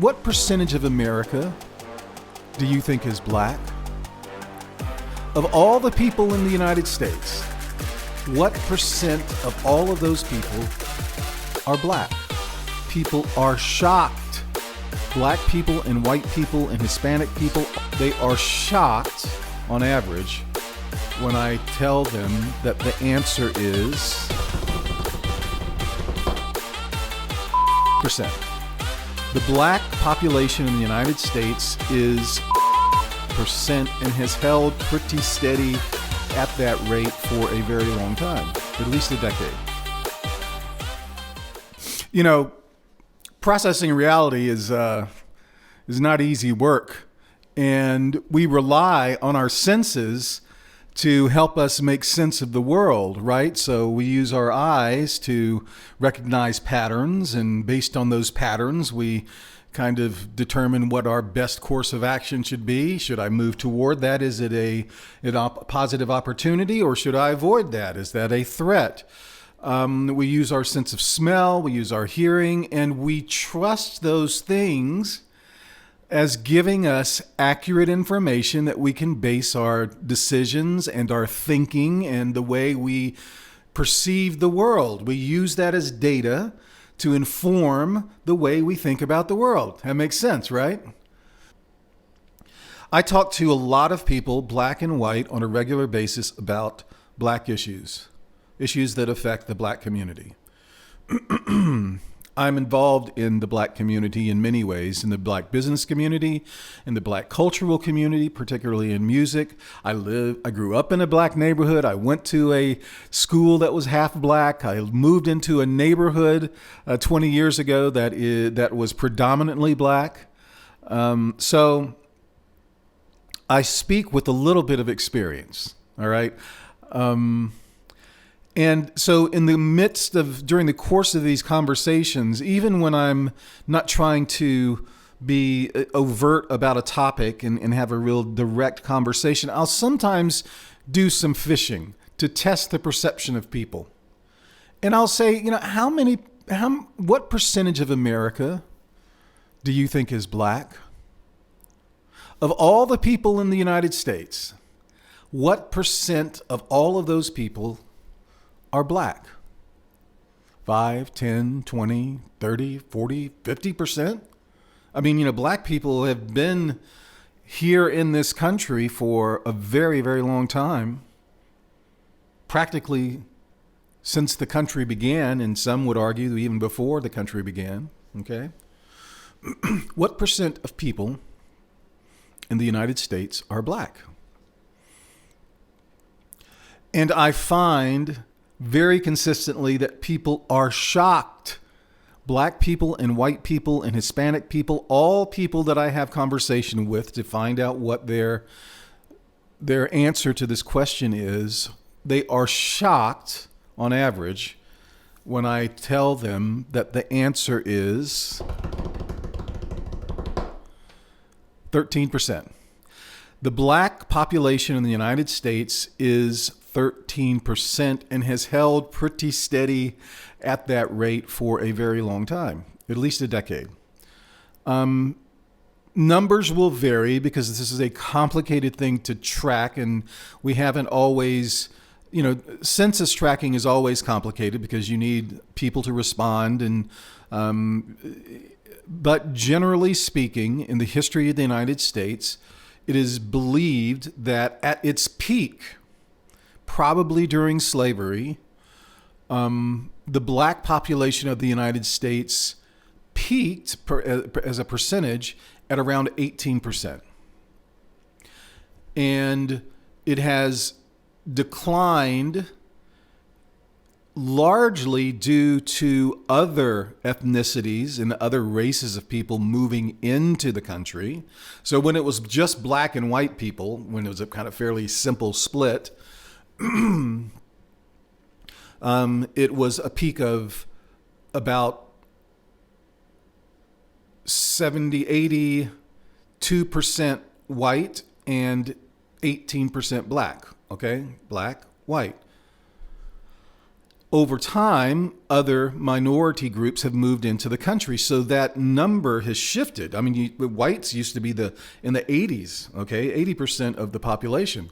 What percentage of America do you think is black? Of all the people in the United States, what percent of all of those people are black? People are shocked. Black people and white people and Hispanic people, they are shocked on average when I tell them that the answer is percent. The black population in the United States is percent and has held pretty steady at that rate for a very long time, at least a decade. You know, processing reality is not easy work, and we rely on our senses to help us make sense of the world, right? So we use our eyes to recognize patterns, and based on those patterns, we kind of determine what our best course of action should be. Should I move toward that? Is it a positive opportunity, or should I avoid that? Is that a threat? We use our sense of smell, we use our hearing, and we trust those things as giving us accurate information that we can base our decisions and our thinking and the way we perceive the world. We use that as data to inform the way we think about the world. That makes sense, right? I talk to a lot of people, black and white, on a regular basis about black issues that affect the black community. I'm involved in the black community in many ways, in the black business community, in the black cultural community, particularly in music. I grew up in a black neighborhood. I went to a school that was half black. I moved into a neighborhood 20 years ago that was predominantly black. So I speak with a little bit of experience, all right? And so during the course of these conversations, even when I'm not trying to be overt about a topic and have a real direct conversation, I'll sometimes do some fishing to test the perception of people. And I'll say, what percentage of America do you think is black? Of all the people in the United States, what percent of all of those people are black? 5, 10, 20, 30, 40, 50%? I mean, black people have been here in this country for a very, very long time, practically since the country began, and some would argue even before the country began, okay? What percent of people in the United States are black? And I find very consistently that people are shocked. Black people and white people and Hispanic people, all people that I have conversation with to find out what their answer to this question is, they are shocked on average when I tell them that the answer is 13%. The black population in the United States is 13% and has held pretty steady at that rate for a very long time, at least a decade. Numbers will vary because this is a complicated thing to track, and we haven't always, census tracking is always complicated because you need people to respond. But generally speaking, in the history of the United States, it is believed that at its peak, probably during slavery, the black population of the United States peaked as a percentage at around 18%. And it has declined largely due to other ethnicities and other races of people moving into the country. So when it was just black and white people, when it was a kind of fairly simple split, it was a peak of about 82% white and 18% black. Okay? Black, white. over time, other minority groups have moved into the country, so that number has shifted. I mean, whites used to be in the 80s, okay, 80% of the population.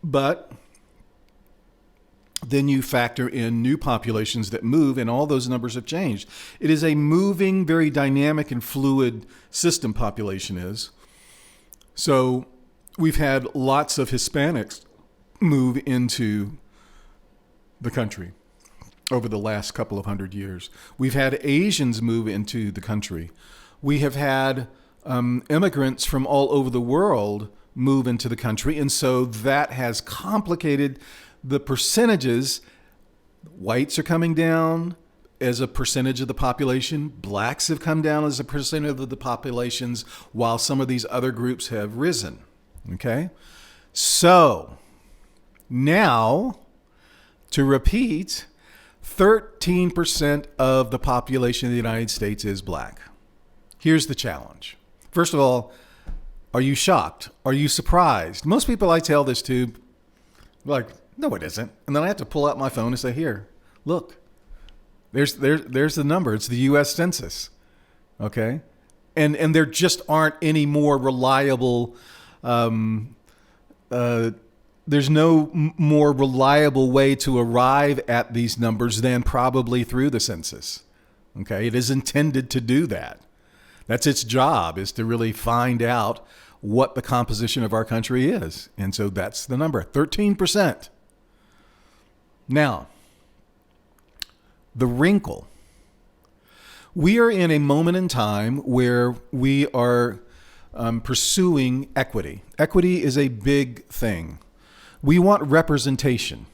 But then you factor in new populations that move, and all those numbers have changed. It is a moving, very dynamic and fluid system, population is. So we've had lots of Hispanics move into the country over the last couple of 100 years. We've had Asians move into the country. We have had immigrants from all over the world move into the country. And so that has complicated the percentages. Whites are coming down as a percentage of the population. Blacks have come down as a percentage of the populations, while some of these other groups have risen. Okay? So now, to repeat, 13% of the population of the United States is black. Here's the challenge. First of all, are you shocked? Are you surprised? Most people I tell this to, like, no, it isn't. And then I have to pull out my phone and say, here, look, there's the number. It's the U.S. Census. Okay? And there just aren't any more reliable, there's no more reliable way to arrive at these numbers than probably through the census. Okay? It is intended to do that. That's its job, is to really find out what the composition of our country is. And so that's the number, 13%. Now, the wrinkle. We are in a moment in time where we are pursuing equity. Equity is a big thing. We want representation.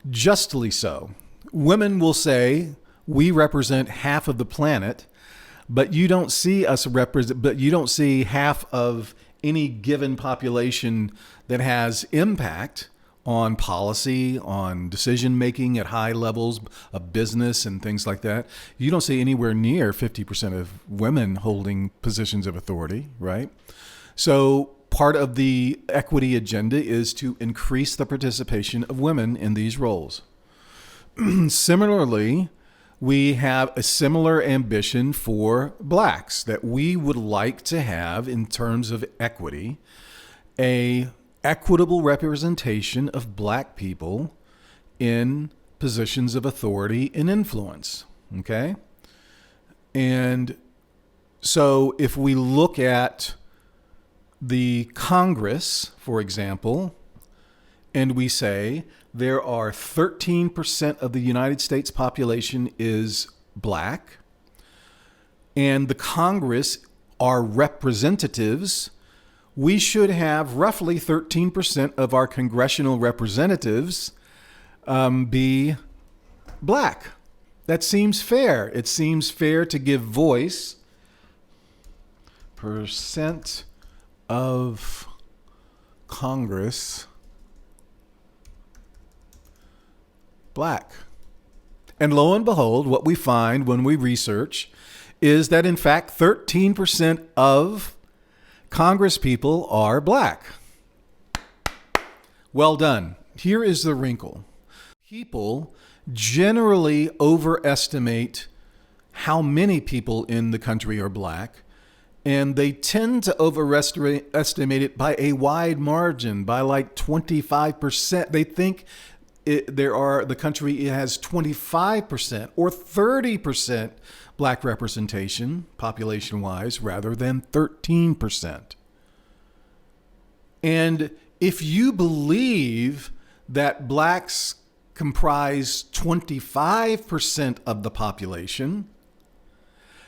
Justly so. Women will say, we represent half of the planet, but you don't see us but you don't see half of any given population that has impact on policy, on decision making at high levels of business and things like that. You don't see anywhere near 50% of women holding positions of authority, right? So part of the equity agenda is to increase the participation of women in these roles. Similarly, we have a similar ambition for blacks, that we would like to have, in terms of equity, a equitable representation of black people in positions of authority and influence. Okay? And so if we look at the Congress, for example, and we say there are 13% of the United States population is black, and the Congress are representatives, we should have roughly 13% of our congressional representatives be black. That seems fair. It seems fair to give voice. Percent of Congress black. And lo and behold, what we find when we research is that, in fact, 13% of Congress people are black. Well done. Here is the wrinkle. People generally overestimate how many people in the country are black, and they tend to overestimate it by a wide margin, by like 25%. They think the country has 25% or 30% black representation, population-wise, rather than 13%. And if you believe that blacks comprise 25% of the population,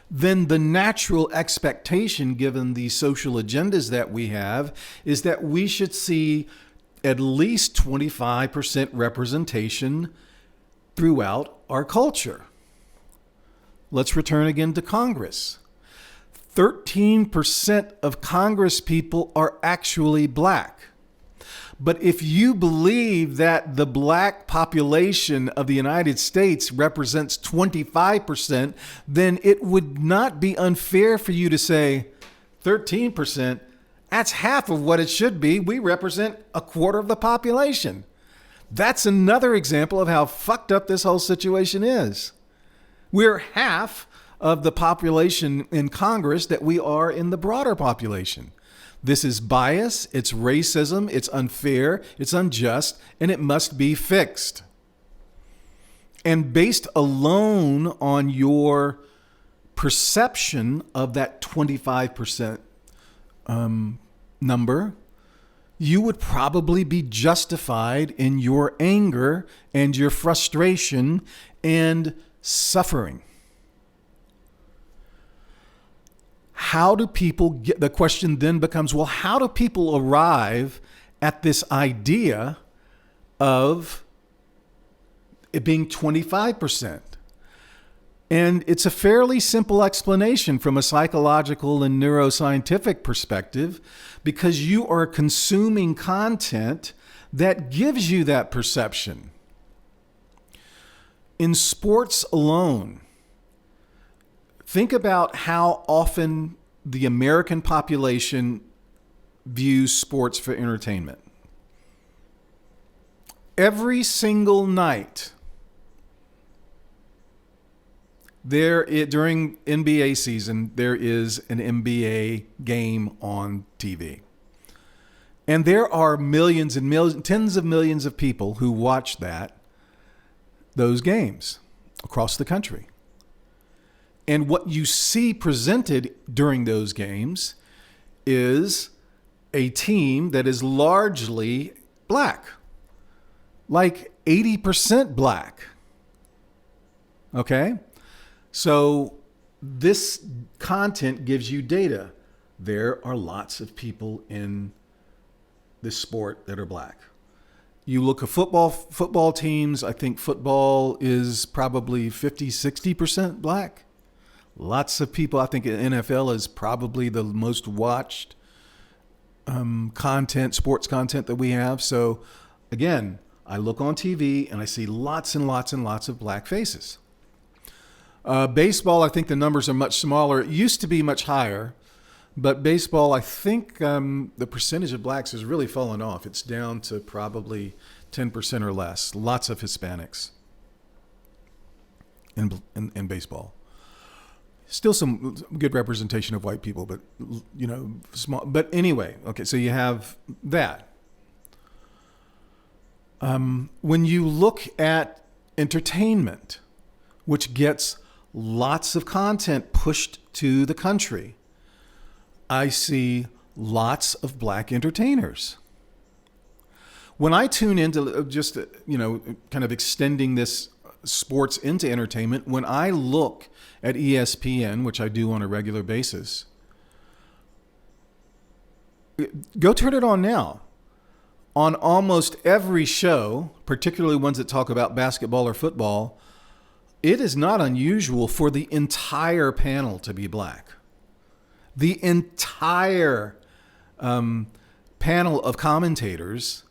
then the natural expectation, given the social agendas that we have, is that we should see at least 25% representation throughout our culture. Let's return again to Congress. 13% of Congress people are actually black. But if you believe that the black population of the United States represents 25%, then it would not be unfair for you to say 13%, that's half of what it should be. We represent a quarter of the population. That's another example of how fucked up this whole situation is. We're half of the population in Congress that we are in the broader population. This is bias, it's racism, it's unfair, it's unjust, and it must be fixed. And based alone on your perception of that 25% number, you would probably be justified in your anger and your frustration and suffering. How do people get, the question then becomes, well, how do people arrive at this idea of it being 25%? And it's a fairly simple explanation from a psychological and neuroscientific perspective, because you are consuming content that gives you that perception. In sports alone, think about how often the American population views sports for entertainment. Every single night, during NBA season, there is an NBA game on TV. And there are millions and millions, tens of millions of people who watch those games across the country. And what you see presented during those games is a team that is largely black, like 80% black. Okay? So this content gives you data. There are lots of people in this sport that are black. You look at football teams, I think football is probably 50-60% black. Lots of people, I think NFL is probably the most watched sports content that we have. So again, I look on TV and I see lots and lots and lots of black faces. Baseball, I think the numbers are much smaller. It used to be much higher, but baseball, I think the percentage of blacks has really fallen off. It's down to probably 10% or less. Lots of Hispanics in baseball. Still some good representation of white people, but small. But anyway, okay, so you have that. When you look at entertainment, which gets lots of content pushed to the country, I see lots of black entertainers. When I tune into just, kind of extending this sports into entertainment, when I look at ESPN, which I do on a regular basis, go turn it on now. On almost every show, particularly ones that talk about basketball or football, it is not unusual for the entire panel to be black. The entire panel of commentators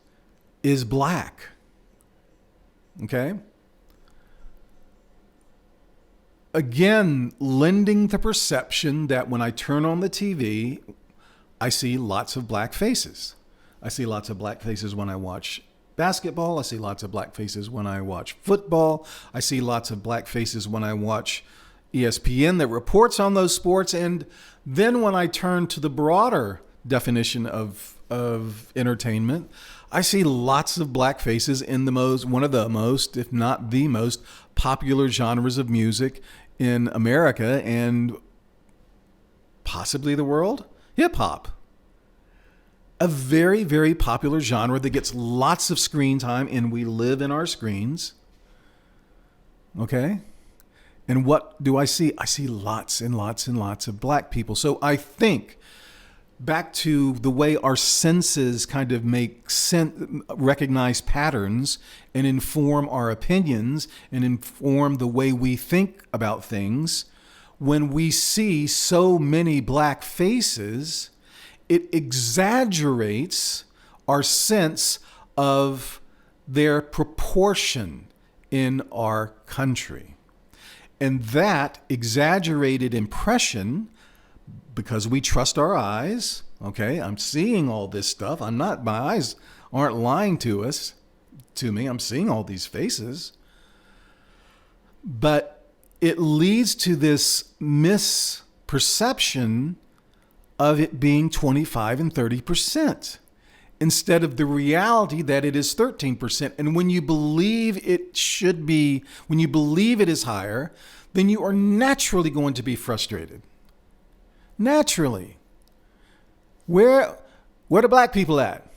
is black. Okay? Again, lending the perception that when I turn on the TV, I see lots of black faces. I see lots of black faces when I watch basketball. I see lots of black faces when I watch football. I see lots of black faces when I watch ESPN that reports on those sports. And then when I turn to the broader definition of entertainment, I see lots of black faces in one of the most, if not the most, popular genres of music in America and possibly the world, hip hop. A very, very popular genre that gets lots of screen time, and we live in our screens. Okay? And what do I see? I see lots and lots and lots of black people. So I think back to the way our senses kind of recognize patterns and inform our opinions and inform the way we think about things. When we see so many black faces, it exaggerates our sense of their proportion in our country. And that exaggerated impression, because we trust our eyes, okay, I'm seeing all this stuff. My eyes aren't lying to us, to me. I'm seeing all these faces. But it leads to this misperception of it being 25 and 30% instead of the reality that it is 13%. And when you believe it should be, when you believe it is higher, then you are naturally going to be frustrated. Naturally. Where are black people at?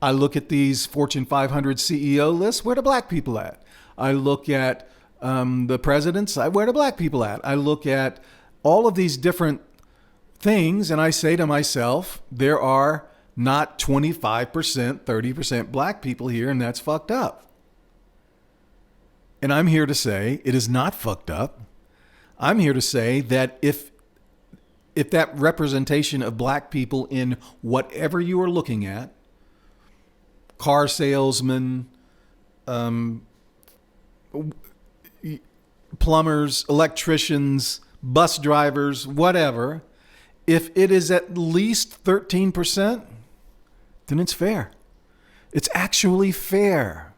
I look at these Fortune 500 CEO lists. Where are black people at? I look at the presidents. Where are black people at? I look at all of these different things, and I say to myself, there are not 25%, 30% black people here, and that's fucked up. And I'm here to say it is not fucked up. I'm here to say that if that representation of black people in whatever you are looking at, car salesmen, plumbers, electricians, bus drivers, whatever, if it is at least 13%, then it's fair. It's actually fair.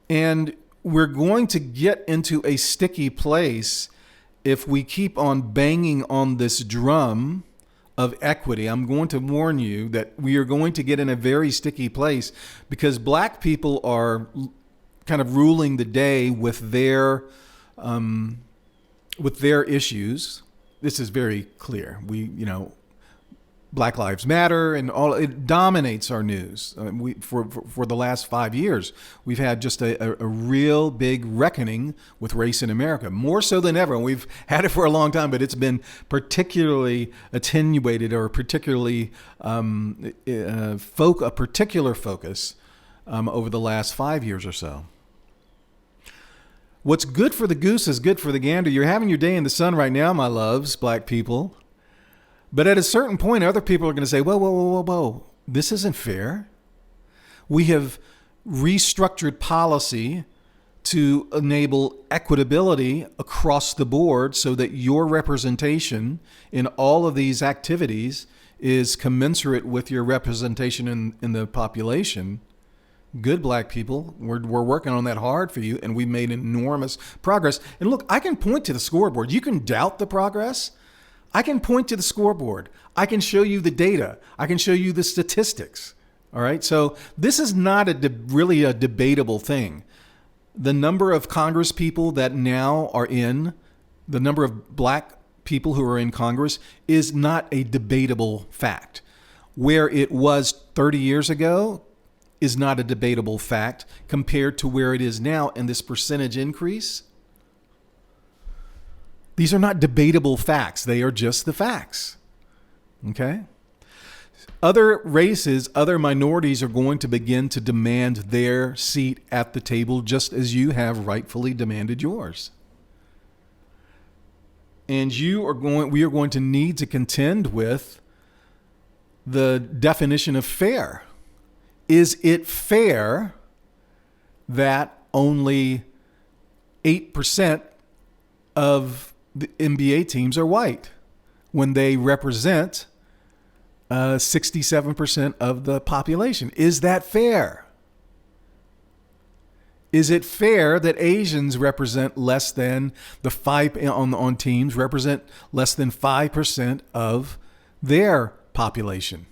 And we're going to get into a sticky place if we keep on banging on this drum of equity. I'm going to warn you that we are going to get in a very sticky place because black people are kind of ruling the day with their issues. This is very clear. Black Lives Matter and all, it dominates our news. For the last 5 years, we've had just a real big reckoning with race in America, more so than ever. And we've had it for a long time, but it's been particularly attenuated or particularly a particular focus over the last 5 years or so. What's good for the goose is good for the gander. You're having your day in the sun right now, my loves, black people. But at a certain point, other people are going to say, whoa, this isn't fair. We have restructured policy to enable equitability across the board so that your representation in all of these activities is commensurate with your representation in the population. Good black people, we're working on that hard for you, and we made enormous progress. And look, I can point to the scoreboard. You can doubt the progress. I can point to the scoreboard. I can show you the data. I can show you the statistics. All right. So this is not really a debatable thing. The number of Congress people that now are in, the number of black people who are in Congress is not a debatable fact. Where it was 30 years ago is not a debatable fact compared to where it is now, and this percentage increase. These are not debatable facts. They are just the facts. Okay? Other races, other minorities are going to begin to demand their seat at the table just as you have rightfully demanded yours. And we are going to need to contend with the definition of fair. Is it fair that only 8% of the NBA teams are white when they represent 67% of the population? Is that fair? Is it fair that Asians represent less than on teams represent less than 5% of their population?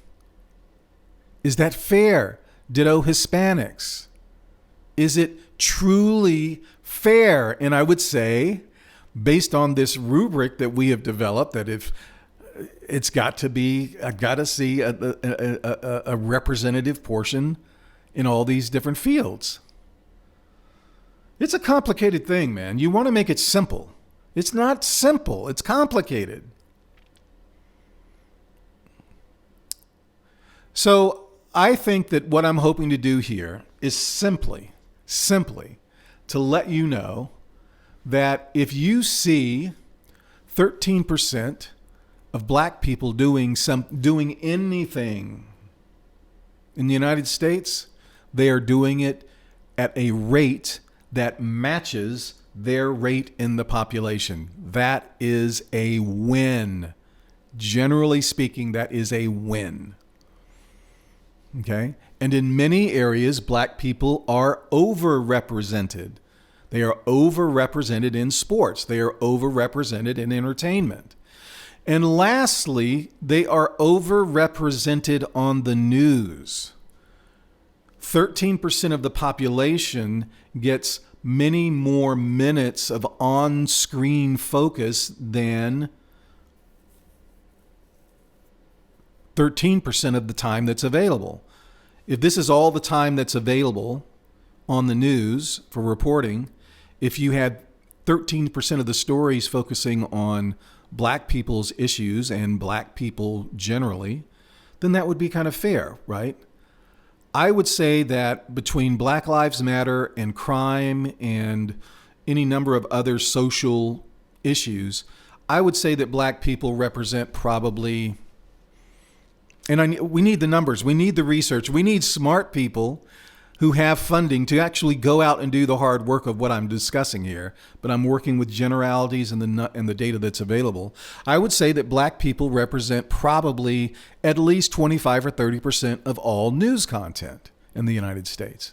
Is that fair? Ditto Hispanics. Is it truly fair? And I would say, based on this rubric that we have developed, that if it's got to be, I've got to see a representative portion in all these different fields. It's a complicated thing, man. You want to make it simple. It's not simple. It's complicated. So I think that what I'm hoping to do here is simply to let you know that if you see 13% of black people doing anything in the United States, they are doing it at a rate that matches their rate in the population. That is a win. Generally speaking, that is a win. Okay? And in many areas, black people are overrepresented. They are overrepresented in sports. They are overrepresented in entertainment. And lastly, they are overrepresented on the news. 13% of the population gets many more minutes of on-screen focus than 13% of the time that's available. If this is all the time that's available on the news for reporting, if you had 13% of the stories focusing on black people's issues and black people generally, then that would be kind of fair, right? I would say that between Black Lives Matter and crime and any number of other social issues, I would say that black people represent probably, and we need the numbers, we need the research, we need smart people who have funding to actually go out and do the hard work of what I'm discussing here, but I'm working with generalities and the data that's available. I would say that black people represent probably at least 25 or 30% of all news content in the United States.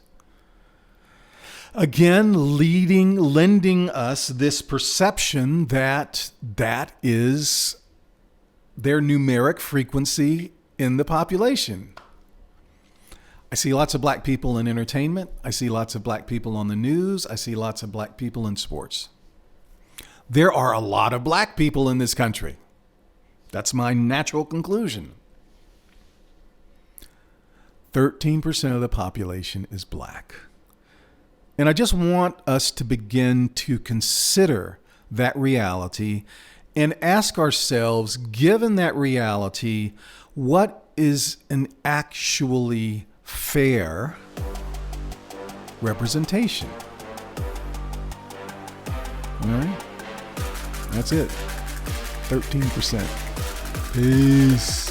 Again, lending us this perception that that is their numeric frequency in the population. I see lots of black people in entertainment. I see lots of black people on the news. I see lots of black people in sports. There are a lot of black people in this country. That's my natural conclusion. 13% of the population is black. And I just want us to begin to consider that reality and ask ourselves, given that reality, what is an actually fair representation? All right? That's it. 13%. Peace.